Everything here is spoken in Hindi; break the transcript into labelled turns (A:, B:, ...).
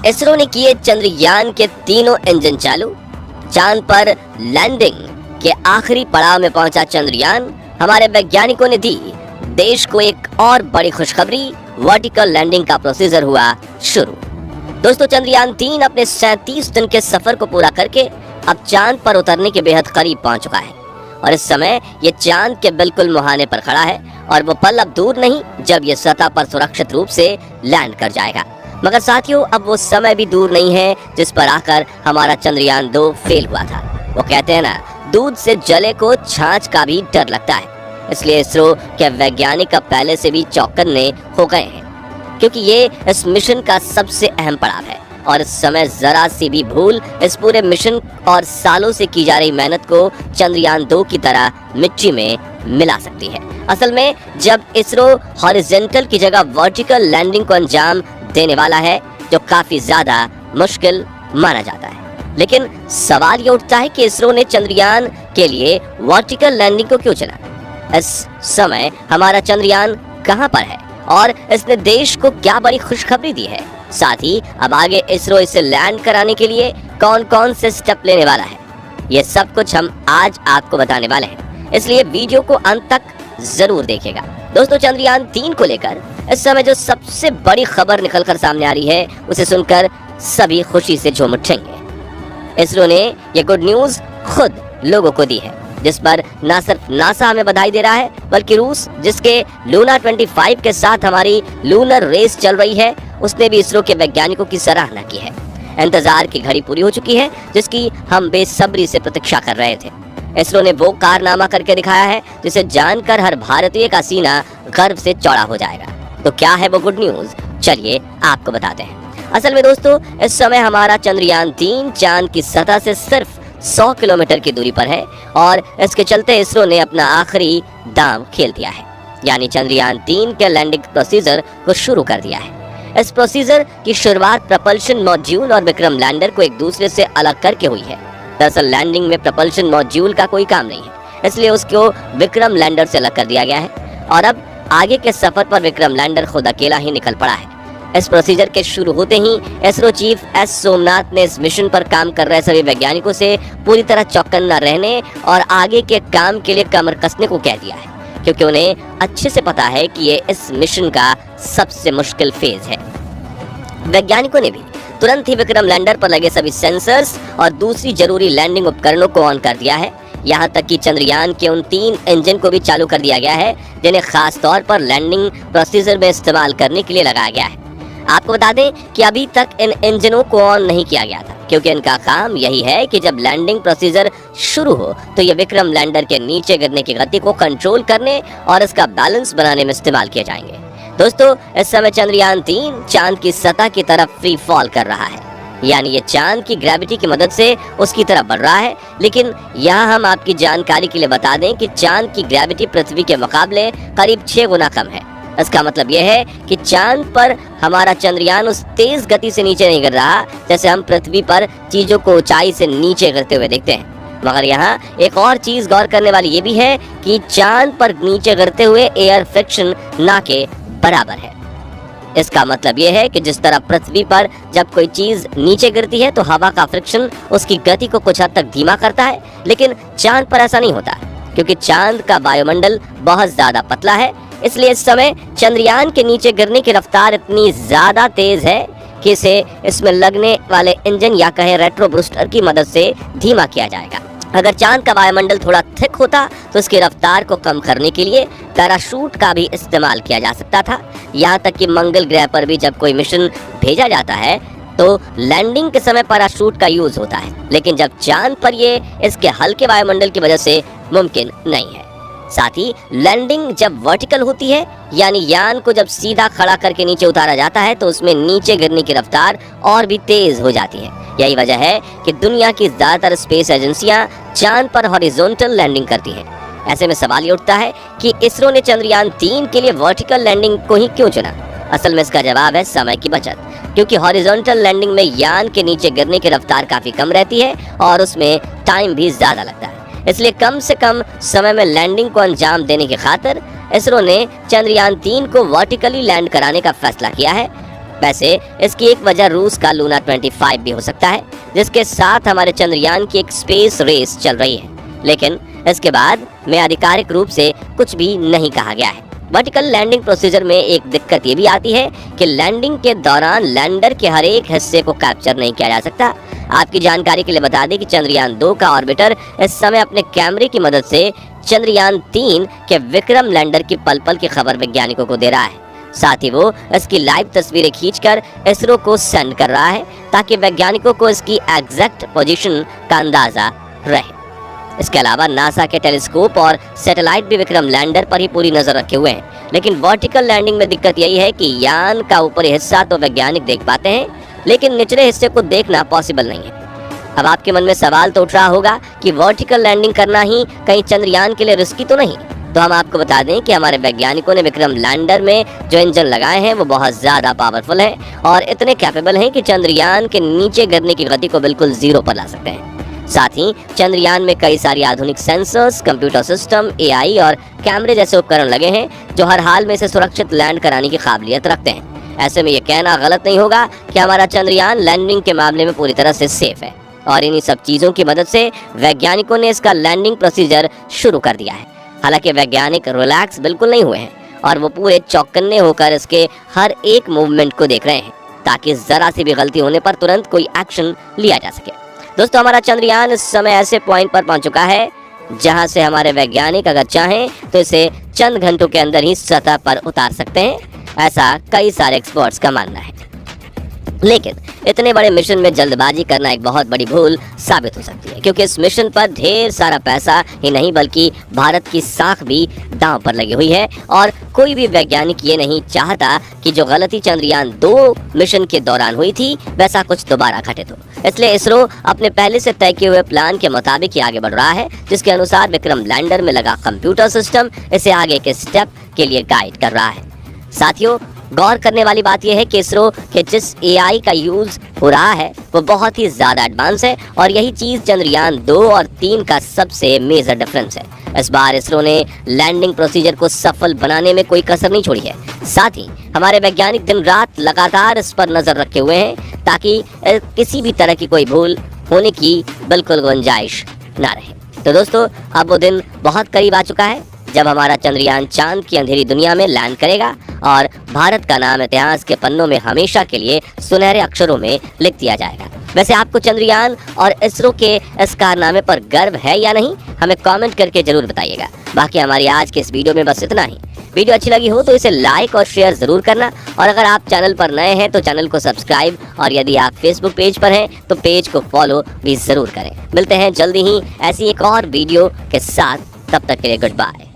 A: इसरो ने किए चंद्रयान के तीनों इंजन चालू। चांद पर लैंडिंग के आखिरी पड़ाव में पहुंचा चंद्रयान। हमारे वैज्ञानिकों ने दी देश को एक और बड़ी खुशखबरी, वर्टिकल लैंडिंग का प्रोसीजर हुआ शुरू। दोस्तों, चंद्रयान 3 अपने 37 दिन के सफर को पूरा करके अब चांद पर उतरने के बेहद करीब पहुंच चुका है और इस समय ये चांद के बिल्कुल मुहाने पर खड़ा है और वो पल अब दूर नहीं जब ये सतह पर सुरक्षित रूप से लैंड कर जाएगा। मगर साथियों, अब वो समय भी दूर नहीं है जिस पर आकर हमारा चंद्रयान 2 फेल हुआ था। वो कहते हैं ना, दूध से जले को छाछ का भी डर लगता है। इसलिए इसरो के वैज्ञानिक अब पहले से भी चौकन्ने हो गए हैं, क्योंकि ये इस मिशन का सबसे अहम पड़ाव है और इस समय जरा सी भी भूल इस पूरे मिशन और सालों से की जा रही मेहनत को चंद्रयान 2 की तरह मिट्टी में मिला सकती है। असल में जब इसरो हॉरिजॉन्टल की जगह वर्टिकल लैंडिंग को अंजाम देने वाला है, जो काफी ज्यादा मुश्किल माना जाता है। लेकिन सवाल ये उठता है कि इसरो ने चंद्रयान के लिए वर्टिकल लैंडिंग को क्यों चुना? इस समय हमारा चंद्रयान कहां पर है और इसने देश को क्या बड़ी खुशखबरी दी है? साथ ही अब आगे इसरो इसे लैंड कराने के लिए कौन कौन से स्टेप लेने वाला है, ये सब कुछ हम आज आपको बताने वाले हैं, इसलिए वीडियो को अंत तक जरूर देखिएगा। दोस्तों, चंद्रयान 3 को लेकर इस समय जो सबसे बड़ी खबर निकलकर सामने आ रही है, उसे सुनकर सभी खुशी से झूम उठेंगे। इसरो ने ये गुड न्यूज खुद लोगों को दी है, जिस पर न सिर्फ नासा हमें बधाई दे रहा है, बल्कि रूस, जिसके लूना 25 के साथ हमारी लूनर रेस चल रही है, उसने भी इसरो के वैज्ञानिकों की सराहना की है। इंतजार की घड़ी पूरी हो चुकी है, जिसकी हम बेसब्री से प्रतीक्षा कर रहे थे। इसरो ने वो कारनामा करके दिखाया है जिसे जानकर हर भारतीय का सीना गर्व से चौड़ा हो जाएगा। तो क्या है वो गुड न्यूज, चलिए आपको बताते हैं। असल में दोस्तों, इस समय हमारा चंद्रयान 3 चांद की सतह से सिर्फ 100 किलोमीटर की दूरी पर है और इसके चलते इसरो ने अपना आखिरी दांव खेल दिया है, यानी चंद्रयान 3 के लैंडिंग प्रोसीजर को शुरू कर दिया है। इस प्रोसीजर की शुरुआत प्रपल्शन मॉड्यूल और विक्रम लैंडर को एक दूसरे से अलग करके हुई है। दरअसल लैंडिंग में प्रपल्शन मॉड्यूल का कोई काम नहीं है, इसलिए उसको विक्रम लैंडर से अलग कर दिया गया है और अब आगे के सफर पर विक्रम लैंडर खुद अकेला ही निकल पड़ा है। इस प्रोसीजर के शुरू होते ही इसरो चीफ एस सोमनाथ ने इस मिशन पर काम कर रहे सभी वैज्ञानिकों से पूरी तरह चौकन्ना रहने और आगे के काम के लिए कमर कसने को कह दिया है, क्योंकि उन्हें अच्छे से पता है कि ये इस मिशन का सबसे मुश्किल फेज है। वैज्ञानिकों ने भी तुरंत ही विक्रम लैंडर पर लगे सभी सेंसर्स और दूसरी जरूरी लैंडिंग उपकरणों को ऑन कर दिया है। यहाँ तक कि चंद्रयान के उन 3 इंजन को भी चालू कर दिया गया है जिन्हें खास तौर पर लैंडिंग प्रोसीजर में इस्तेमाल करने के लिए लगाया गया है। आपको बता दें कि अभी तक इन इंजनों को ऑन नहीं किया गया था, क्योंकि इनका काम यही है कि जब लैंडिंग प्रोसीजर शुरू हो तो ये विक्रम लैंडर के नीचे गिरने की गति को कंट्रोल करने और इसका बैलेंस बनाने में इस्तेमाल किए जाएंगे। दोस्तों, इस समय चंद्रयान 3 चांद की सतह की तरफ फ्री फॉल कर रहा है, यानी ये चांद की ग्रेविटी की मदद से उसकी तरफ बढ़ रहा है। लेकिन यहाँ हम आपकी जानकारी के लिए बता दें कि चांद की ग्रेविटी पृथ्वी के मुकाबले करीब 6 गुना कम है। इसका मतलब यह है कि चांद पर हमारा चंद्रयान उस तेज गति से नीचे नहीं गिर रहा जैसे हम पृथ्वी पर चीजों को ऊंचाई से नीचे गिरते हुए देखते हैं। मगर यहाँ एक और चीज गौर करने वाली ये भी है कि चांद पर नीचे गिरते हुए एयर फ्रिक्शन ना के बराबर है। इसका मतलब यह है कि जिस तरह पृथ्वी पर जब कोई चीज नीचे गिरती है तो हवा का फ्रिक्शन उसकी गति को कुछ हद तक धीमा करता है, लेकिन चांद पर ऐसा नहीं होता, क्योंकि चांद का वायुमंडल बहुत ज्यादा पतला है। इसलिए इस समय चंद्रयान के नीचे गिरने की रफ्तार इतनी ज्यादा तेज है कि इसे इसमें लगने वाले इंजन या कहें रेट्रो बूस्टर की मदद से धीमा किया जाएगा। अगर चांद का वायुमंडल थोड़ा थिक होता तो इसकी रफ्तार को कम करने के लिए पैराशूट का भी इस्तेमाल किया जा सकता था। यहाँ तक कि मंगल ग्रह पर भी जब कोई मिशन भेजा जाता है तो लैंडिंग के समय पैराशूट का यूज होता है, लेकिन जब चांद पर ये इसके हल्के वायुमंडल की वजह से मुमकिन नहीं है। साथ ही लैंडिंग जब वर्टिकल होती है, यानी यान को जब सीधा खड़ा करके नीचे उतारा जाता है, तो उसमें नीचे गिरने की रफ्तार और भी तेज हो जाती है। यही वजह है कि दुनिया की ज्यादातर स्पेस एजेंसियां चांद पर हॉरिजॉन्टल लैंडिंग करती हैं। ऐसे में सवाल ये उठता है कि इसरो ने चंद्रयान 3 के लिए वर्टिकल लैंडिंग को ही क्यों चुना? असल में इसका जवाब है समय की बचत, क्योंकि हॉरिजॉन्टल लैंडिंग में यान के नीचे गिरने की रफ्तार काफी कम रहती है और उसमें टाइम भी ज्यादा लगता है। इसलिए कम से कम समय में लैंडिंग को अंजाम देने की खातिर इसरो ने चंद्रयान 3 को वर्टिकली लैंड कराने का फैसला किया है। वैसे इसकी एक वजह रूस का लूना 25 भी हो सकता है, जिसके साथ हमारे चंद्रयान की एक स्पेस रेस चल रही है, लेकिन इसके बाद में आधिकारिक रूप से कुछ भी नहीं कहा गया है। वर्टिकल लैंडिंग प्रोसीजर में एक दिक्कत ये भी आती है कि लैंडिंग के दौरान लैंडर के हर एक हिस्से को कैप्चर नहीं किया जा सकता। आपकी जानकारी के लिए बता दें कि चंद्रयान 2 का ऑर्बिटर इस समय अपने कैमरे की मदद से चंद्रयान 3 के विक्रम लैंडर की पल पल की खबर वैज्ञानिकों को दे रहा है। साथ ही वो इसकी लाइव तस्वीरें खींचकर इसरो को सेंड कर रहा है ताकि वैज्ञानिकों को इसकी एग्जैक्ट पोजीशन का अंदाजा रहे। इसके अलावा नासा के टेलीस्कोप और सैटेलाइट भी विक्रम लैंडर पर ही पूरी नजर रखे हुए हैं, लेकिन वर्टिकल लैंडिंग में दिक्कत यही है कि यान का ऊपरी हिस्सा तो वैज्ञानिक देख पाते हैं, लेकिन निचले हिस्से को देखना पॉसिबल नहीं है। अब आपके मन में सवाल तो उठ रहा होगा कि वर्टिकल लैंडिंग करना ही कहीं चंद्रयान के लिए रिस्की तो नहीं? तो हम आपको बता दें कि हमारे वैज्ञानिकों ने विक्रम लैंडर में जो इंजन लगाए हैं वो बहुत ज्यादा पावरफुल है और इतने कैपेबल हैं कि चंद्रयान के नीचे गिरने की गति को बिल्कुल जीरो पर ला सकते हैं। साथ ही चंद्रयान में कई सारी आधुनिक सेंसर्स, कंप्यूटर सिस्टम, एआई और कैमरे जैसे उपकरण लगे हैं जो हर हाल में इसे सुरक्षित लैंड कराने की काबिलियत रखते हैं। ऐसे में ये कहना गलत नहीं होगा कि हमारा चंद्रयान लैंडिंग के मामले में पूरी तरह से सेफ है, और इन्हीं सब चीजों की मदद से वैज्ञानिकों ने इसका लैंडिंग प्रोसीजर शुरू कर दिया है। हालांकि वैज्ञानिक रिलैक्स बिल्कुल नहीं हुए हैं और वो पूरे चौकन्ने होकर इसके हर एक मूवमेंट को देख रहे हैं ताकि जरा सी भी गलती होने पर तुरंत कोई एक्शन लिया जा सके। दोस्तों, हमारा चंद्रयान इस समय ऐसे पॉइंट पर पहुंच चुका है जहां से हमारे वैज्ञानिक अगर चाहें तो इसे चंद घंटों के अंदर ही सतह पर उतार सकते हैं, ऐसा कई सारे एक्सपर्ट्स का मानना है। लेकिन इतने बड़े मिशन में जल्दबाजी करना एक बहुत बड़ी भूल साबित हो सकती है, क्योंकि इस मिशन पर ढेर सारा पैसा ही नहीं बल्कि भारत की साख भी दांव पर लगी हुई है, और कोई भी वैज्ञानिक ये नहीं चाहता कि जो गलती चंद्रयान 2 मिशन के दौरान हुई थी वैसा कुछ दोबारा घटित हो। इसलिए इसरो अपने पहले से तय किए हुए प्लान के मुताबिक ही आगे बढ़ रहा है, जिसके अनुसार विक्रम लैंडर में लगा कंप्यूटर सिस्टम इसे आगे के स्टेप के लिए गाइड कर रहा है। साथियों, गौर करने वाली बात यह है कि इसरो के जिस एआई का यूज हो रहा है वो बहुत ही ज्यादा एडवांस है, और यही चीज चंद्रयान 2 और 3 का सबसे मेजर डिफरेंस है। इस बार इसरो ने लैंडिंग प्रोसीजर को सफल बनाने में कोई कसर नहीं छोड़ी है। साथ ही हमारे वैज्ञानिक दिन रात लगातार इस पर नजर रखे हुए हैं ताकि किसी भी तरह की कोई भूल होने की बिल्कुल गुंजाइश ना रहे। तो दोस्तों, अब वो दिन बहुत करीब आ चुका है जब हमारा चंद्रयान चांद की अंधेरी दुनिया में लैंड करेगा और भारत का नाम इतिहास के पन्नों में हमेशा के लिए सुनहरे अक्षरों में लिख दिया जाएगा। वैसे आपको चंद्रयान और इसरो के इस कारनामे पर गर्व है या नहीं, हमें कमेंट करके जरूर बताइएगा। बाकी हमारी आज के इस वीडियो में बस इतना ही। वीडियो अच्छी लगी हो तो इसे लाइक और शेयर जरूर करना, और अगर आप चैनल पर नए हैं तो चैनल को सब्सक्राइब, और यदि आप फेसबुक पेज पर हैं तो पेज को फॉलो भी जरूर करें। मिलते हैं जल्दी ही ऐसी एक और वीडियो के साथ, तब तक के लिए गुड बाय।